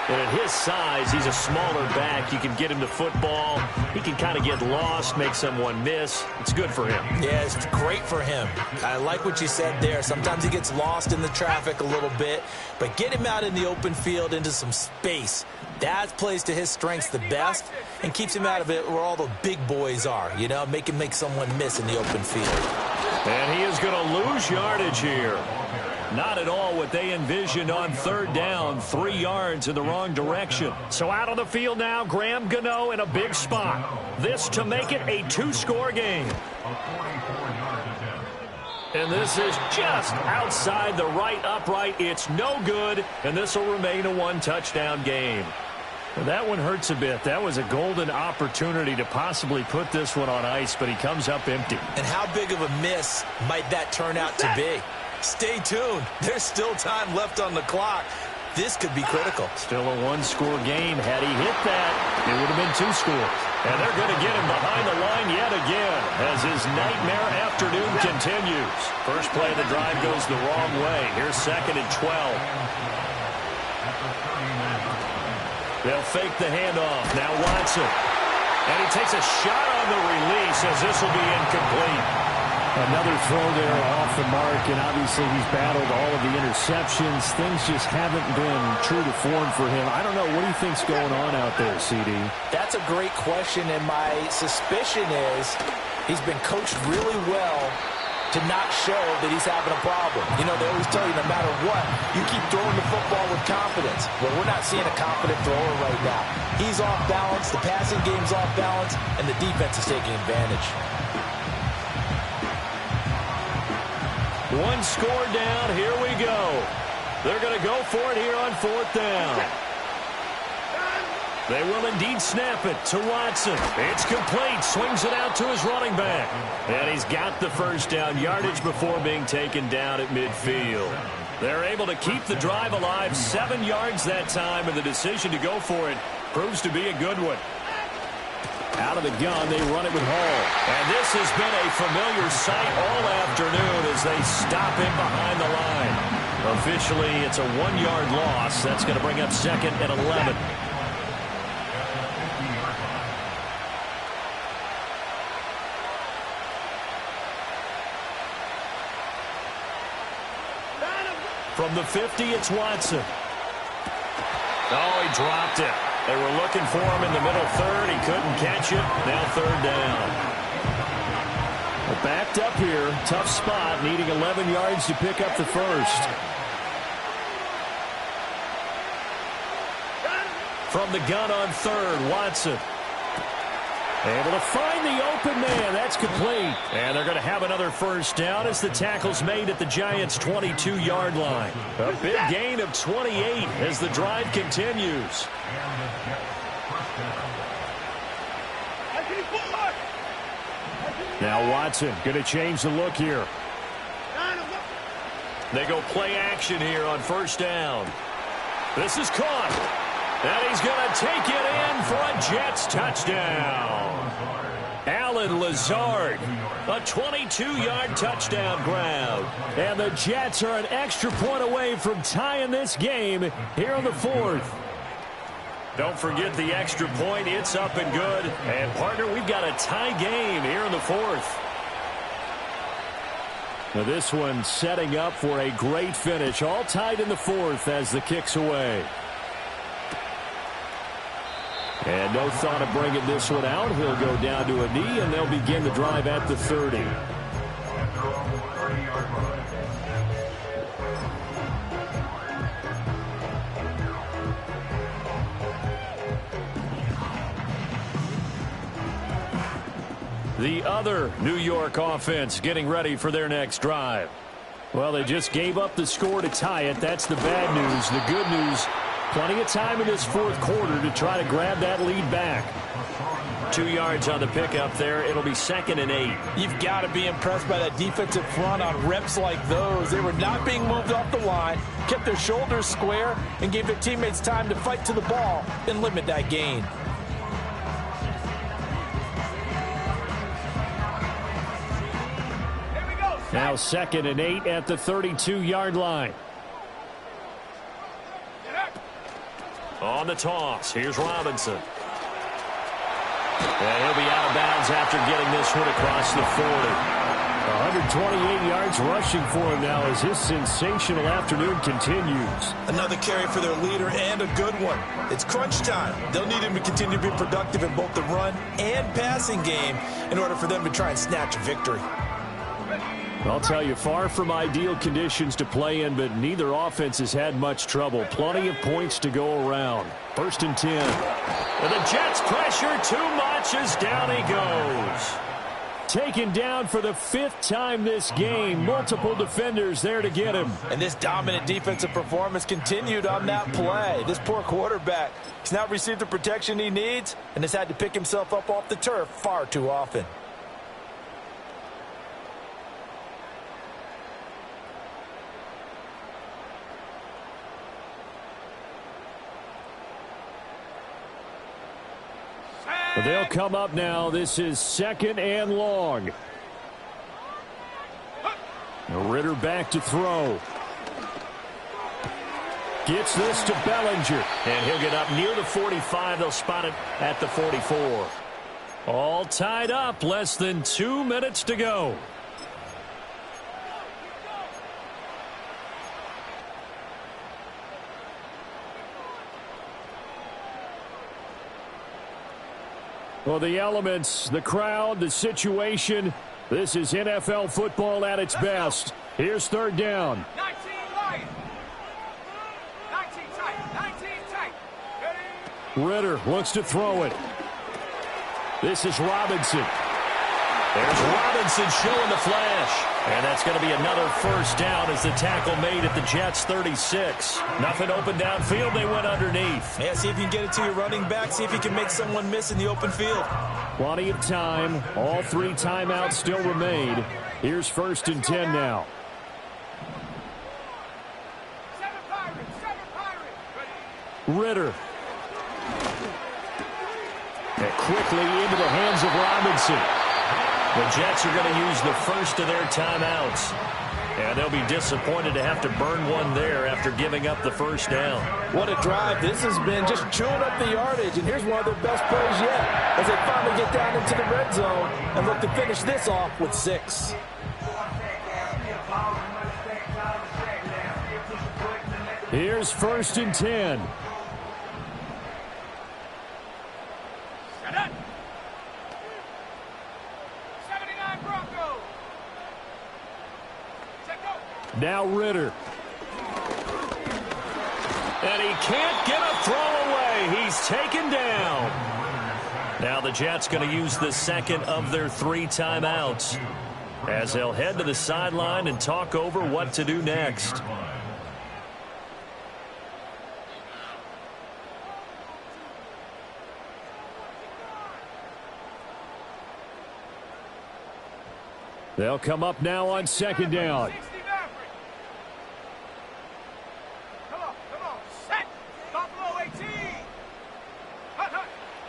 And at his size, he's a smaller back. You can get him to football. He can kind of get lost, make someone miss. It's good for him. Yeah, it's great for him. I like what you said there. Sometimes he gets lost in the traffic a little bit, but get him out in the open field into some space. That plays to his strengths the best and keeps him out of it where all the big boys are, you know, make someone miss in the open field. And he is going to lose yardage here. Not at all what they envisioned on 3rd down. 3 yards in the wrong direction. So out on the field now, Graham Gano in a big spot. This to make it a 2-score game. And this is just outside the right upright. It's no good, and this will remain a 1-touchdown game. Well, that one hurts a bit. That was a golden opportunity to possibly put this one on ice, but he comes up empty. And how big of a miss might that turn out to be? Stay tuned. There's still time left on the clock. This could be critical. Still a one-score game. Had he hit that, it would have been 2 scores. And they're going to get him behind the line yet again as his nightmare afternoon continues. First play of the drive goes the wrong way. Here's 2nd and 12. They'll fake the handoff. Now Watson. And he takes a shot on the release as this will be incomplete. Another throw there off the mark, and obviously he's battled all of the interceptions. Things just haven't been true to form for him. I don't know. What do you think's going on out there, CD? That's a great question, and my suspicion is he's been coached really well to not show that he's having a problem. You know, they always tell you no matter what, you keep throwing the football with confidence. Well, we're not seeing a confident thrower right now. He's off balance, the passing game's off balance, and the defense is taking advantage. One score down. Here we go. They're going to go for it here on 4th down. They will indeed snap it to Watson. It's complete. Swings it out to his running back. And he's got the first down yardage before being taken down at midfield. They're able to keep the drive alive. 7 yards that time, and the decision to go for it proves to be a good one. Out of the gun, they run it with Hall. And this has been a familiar sight all afternoon as they stop him behind the line. Officially, it's a 1-yard loss. That's going to bring up 2nd and 11. From the 50, it's Watson. Oh, he dropped it. They were looking for him in the middle third. He couldn't catch it. Now 3rd down. Well, backed up here. Tough spot. Needing 11 yards to pick up the first. From the gun on 3rd, Watson. Able to find the open man. That's complete. And they're going to have another first down as the tackle's made at the Giants' 22-yard line. A big gain of 28 as the drive continues. Now Watson going to change the look here. They go play action here on 1st down. This is caught. And he's going to take it in for a Jets touchdown. Alan Lazard, a 22-yard touchdown grab. And the Jets are an extra point away from tying this game here on the 4th. Don't forget the extra point. It's up and good. And, partner, we've got a tie game here in the 4th. Now this one setting up for a great finish. All tied in the 4th as the kick's away. And no thought of bringing this one out. He'll go down to a knee, and they'll begin the drive at the 30. The other New York offense getting ready for their next drive. Well, they just gave up the score to tie it. That's the bad news. The good news, plenty of time in this 4th quarter to try to grab that lead back. 2 yards on the pickup there. It'll be 2nd and 8. You've got to be impressed by that defensive front on reps like those. They were not being moved off the line, kept their shoulders square, and gave their teammates time to fight to the ball and limit that gain. Now 2nd and 8 at the 32-yard line. On the toss, here's Robinson. And he'll be out of bounds after getting this one across the 40. 128 yards rushing for him now as his sensational afternoon continues. Another carry for their leader and a good one. It's crunch time. They'll need him to continue to be productive in both the run and passing game in order for them to try and snatch a victory. I'll tell you, far from ideal conditions to play in, but neither offense has had much trouble. Plenty of points to go around. 1st and 10. And the Jets pressure too much as down he goes. Taken down for the 5th time this game. Multiple defenders there to get him. And this dominant defensive performance continued on that play. This poor quarterback has not received the protection he needs and has had to pick himself up off the turf far too often. They'll come up now. This is 2nd and long. Ritter back to throw. Gets this to Bellinger. And he'll get up near the 45. They'll spot it at the 44. All tied up. Less than 2 minutes to go. Well, the elements, the crowd, the situation. This is NFL football at its best. Here's 3rd down. 19 right. 19 tight. 19 tight. Ready? Ritter looks to throw it. This is Robinson. There's Robinson showing the flash. And that's going to be another 1st down as the tackle made at the Jets' 36. Nothing open downfield. They went underneath. Yeah, see if you can get it to your running back. See if you can make someone miss in the open field. Plenty of time. All 3 timeouts still remain. Here's 1st and 10 now. 7 Pirates. Ritter. And quickly into the hands of Robinson. The Jets are going to use the first of their timeouts. And they'll be disappointed to have to burn one there after giving up the 1st down. What a drive this has been, just chewing up the yardage. And here's one of their best plays yet as they finally get down into the red zone and look to finish this off with 6. Here's 1st and 10. Now Ritter. And he can't get a throw away. He's taken down. Now the Jets going to use the 2nd of their 3 timeouts as they'll head to the sideline and talk over what to do next. They'll come up now on 2nd down.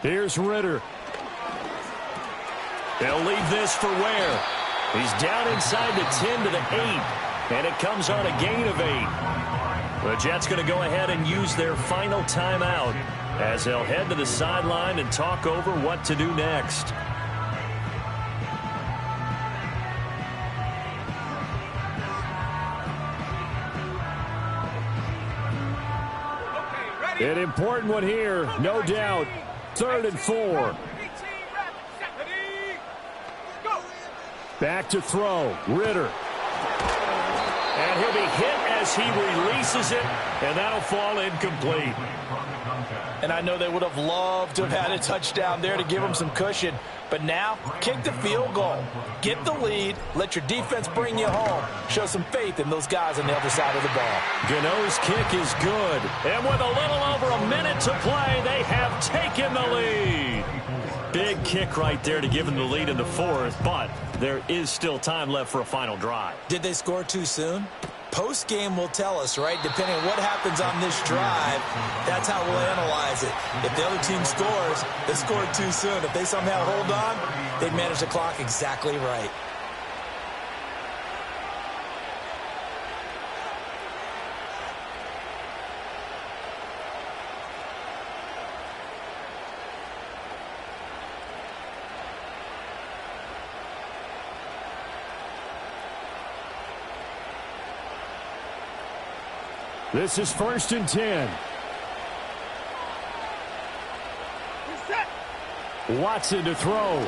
Here's Ritter. They'll leave this for Ware. He's down inside the 10 to the 8. And it comes on a gain of 8. The Jets going to go ahead and use their final timeout as they'll head to the sideline and talk over what to do next. An important one here, no doubt. 3rd and 4. Back to throw. Ritter. And he'll be hit as he releases it, and that'll fall incomplete. And I know they would have loved to have had a touchdown there to give them some cushion. But now, kick the field goal. Get the lead. Let your defense bring you home. Show some faith in those guys on the other side of the ball. Gano's kick is good. And with a little over a minute to play, they have taken the lead. Big kick right there to give them the lead in the 4th, but there is still time left for a final drive. Did they score too soon? Post-game will tell us, right? Depending on what happens on this drive, that's how we'll analyze it. If the other team scores, they scored too soon. If they somehow hold on, they manage the clock exactly right. This is 1st and 10. Watson to throw.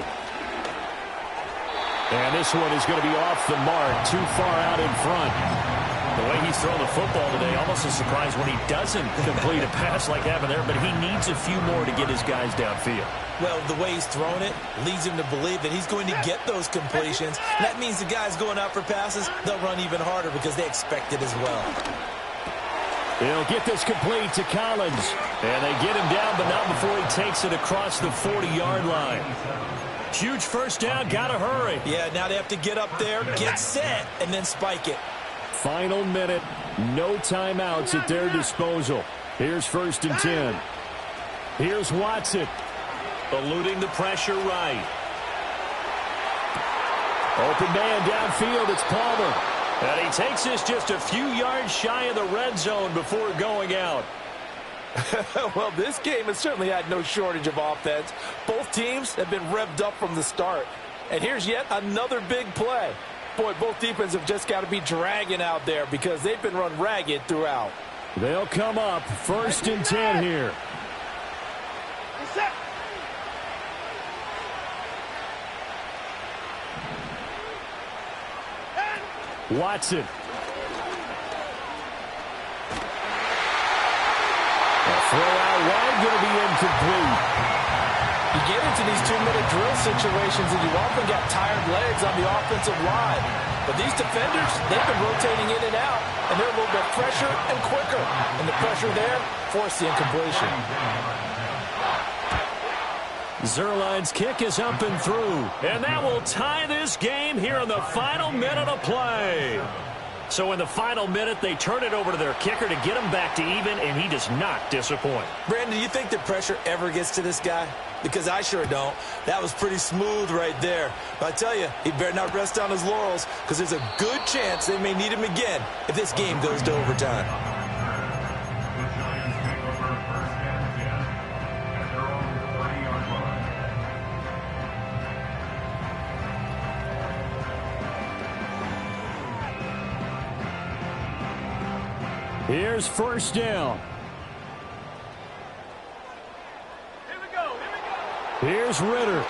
And this one is going to be off the mark, too far out in front. The way he's thrown the football today, almost a surprise when he doesn't complete a pass like happened there, but he needs a few more to get his guys downfield. Well, the way he's thrown it leads him to believe that he's going to get those completions. That means the guys going out for passes, they'll run even harder because they expect it as well. They'll get this complete to Collins. And they get him down, but not before he takes it across the 40-yard line. Huge 1st down, gotta hurry. Yeah, now they have to get up there, get set, and then spike it. Final minute, no timeouts at their disposal. Here's 1st and 10. Here's Watson. eluding the pressure right. Open man downfield, it's Palmer. And he takes this just a few yards shy of the red zone before going out. Well, this game has certainly had no shortage of offense. Both teams have been revved up from the start. And here's yet another big play. Boy, both defenses have just got to be dragging out there because they've been run ragged throughout. They'll come up 1st and 10 here. Watson. Throw out wide, going to be incomplete. You get into these 2-minute drill situations and you often got tired legs on the offensive line. But these defenders, they've been rotating in and out, and they're a little bit fresher and quicker. And the pressure there forced the incompletion. Zerline's kick is up and through. And that will tie this game here in the final minute of play. So in the final minute, they turn it over to their kicker to get him back to even, and he does not disappoint. Brandon, do you think the pressure ever gets to this guy? Because I sure don't. That was pretty smooth right there. But I tell you, he better not rest on his laurels because there's a good chance they may need him again if this game goes to overtime. Here's 1st down. Here we go. Here's Ritter.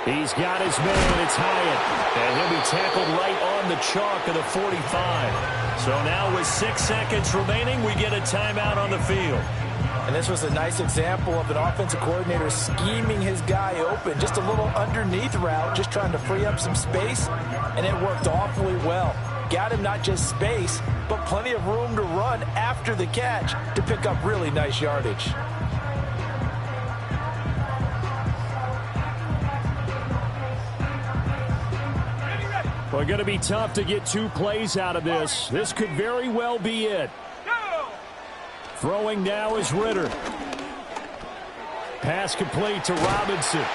He's got his man. It's Hyatt. And he'll be tackled right on the chalk of the 45. So now with 6 seconds remaining, we get a timeout on the field. And this was a nice example of an offensive coordinator scheming his guy open. Just a little underneath route, just trying to free up some space. And it worked awfully well. Got him not just space, but plenty of room to run after the catch to pick up really nice yardage. Well, going to be tough to get 2 plays out of this. This could very well be it. Throwing now is Ritter. Pass complete to Robinson.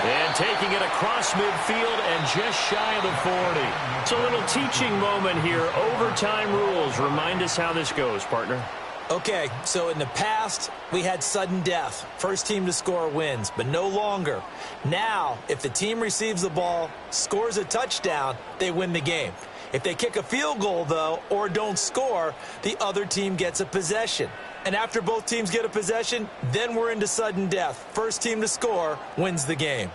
And taking it across midfield and just shy of the 40. It's a little teaching moment here. Overtime rules. Remind us how this goes, partner. Okay, so in the past, we had sudden death. First team to score wins, but no longer. Now, if the team receives the ball, scores a touchdown, they win the game. If they kick a field goal, though, or don't score, the other team gets a possession. And after both teams get a possession, then we're into sudden death. First team to score wins the game.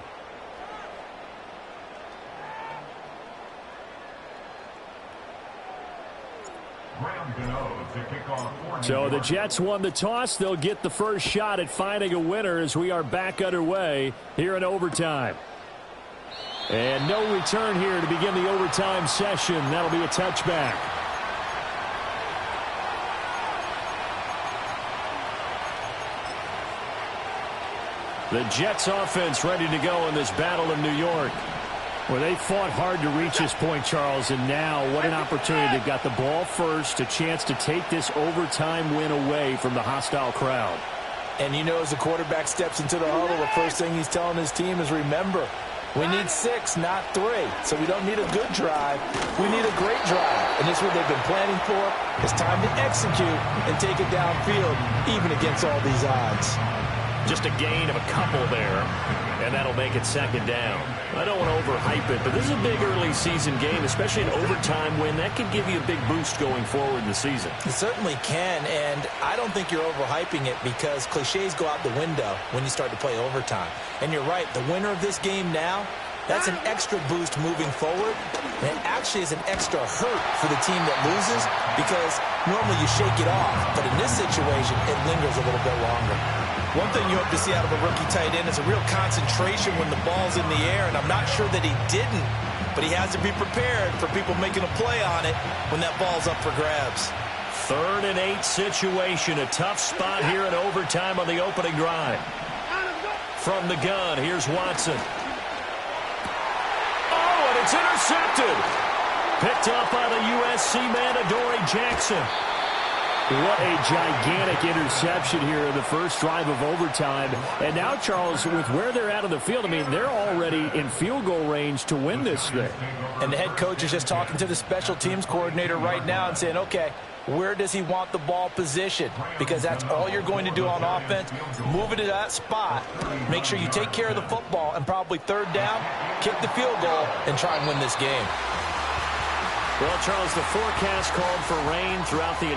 So the Jets won the toss. They'll get the first shot at finding a winner as we are back underway here in overtime. And no return here to begin the overtime session. That'll be a touchback. The Jets offense ready to go in this battle in New York. Well, they fought hard to reach this point, Charles, and now what an opportunity. They've got the ball first, a chance to take this overtime win away from the hostile crowd. And you know, as the quarterback steps into the huddle, the first thing he's telling his team is, remember, we need 6, not 3. So we don't need a good drive. We need a great drive. And this is what they've been planning for. It's time to execute and take it downfield, even against all these odds. Just a gain of a couple there, and that'll make it 2nd down. I don't want to overhype it, but this is a big early season game, especially an overtime win. That could give you a big boost going forward in the season. It certainly can, and I don't think you're overhyping it because cliches go out the window when you start to play overtime. And you're right, the winner of this game now, that's an extra boost moving forward. And it actually is an extra hurt for the team that loses because normally you shake it off. But in this situation, it lingers a little bit longer. One thing you hope to see out of a rookie tight end is a real concentration when the ball's in the air, and I'm not sure that he didn't, but he has to be prepared for people making a play on it when that ball's up for grabs. 3rd and 8 situation, a tough spot here in overtime on the opening drive. From the gun, here's Watson. Oh, and it's intercepted. Picked up by the USC man, Adoree Jackson. What a gigantic interception here in the first drive of overtime. And now, Charles, with where they're at on the field, I mean, they're already in field goal range to win this thing. And the head coach is just talking to the special teams coordinator right now and saying, okay, where does he want the ball positioned? Because that's all you're going to do on offense. Move it to that spot. Make sure you take care of the football, and probably third down, kick the field goal, and try and win this game. Well, Charles, the forecast called for rain throughout the